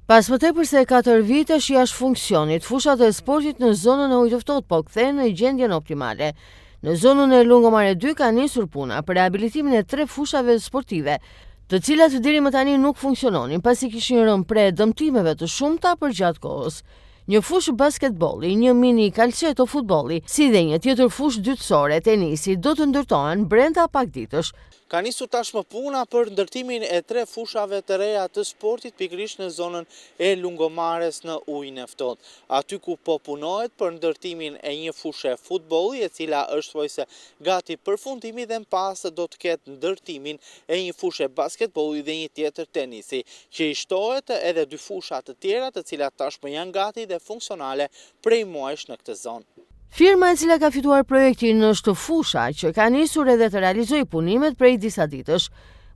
Pas më tepër se 4 vitesh jashtë funksionit, fushat e sportit në zonën e ujit të ftohtë po kthehen në gjendjen optimale. Në zonën e Lungomare 2 ka nisur puna për rehabilitimin e 3 fushave sportive, të cilat deri më tani nuk funksiononin pasi kishin rënë pre dëmtimeve të shumta përgjatë kohës. Një fushë basketbolli, një mini calcetto futbolli, si dhe një tjetër fushë dytësore tenisi do të ndërtohen brenda pak ditësh. Ka nisur tashmë puna për ndërtimin e 3 fushave të reja të sportit pikërisht në zonën e Lungomares në ujin e ftohtë. Aty ku po punohet për ndërtimin e një fushë futbolli, e cila është thojse gati përfundimi, dhe më pas do të ketë ndërtimin e një fushë basketbolli dhe një tjetër tenisi, që i shtohet edhe 2 fusha të tjera të cilat tashmë janë gati dhe funksionale prej muajsh në këtë zonë. Firma e cila ka fituar projektin është Fusha, që ka nisur edhe të realizojë punimet prej disa ditësh.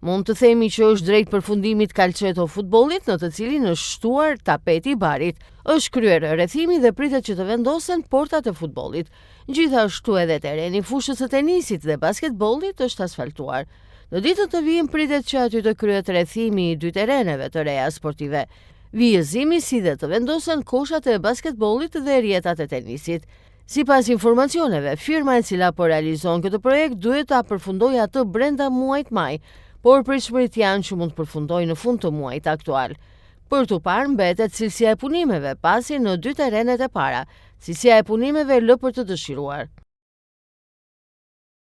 Mund të themi që është drejt përfundimit calcetto futbollit, në të cilin është shtuar tapeti i barit. Është kryer rrethimi dhe pritet që të vendosen portat e futbollit. Gjithashtu edhe tereni i fushës së tenisit dhe basketbollit është asfaltuar. Në ditët të vijim pritet që aty të kryhet rrethimi i 2 tereneve të reja sportive. Vijëzimi si dhe të vendosen koshat e basketbollit dhe rjetat e tenisit. Sipas informacioneve, firma e cila po realizon këtë projekt duhet ta përfundojë atë brenda muajit maj, por pritshmërit janë që mund të përfundojë në fund të muajit aktual. Për tu parë mbetet cilësia e punimeve, pasi në 2 terenet e para, cilësia e punimeve lë për të dëshiruar.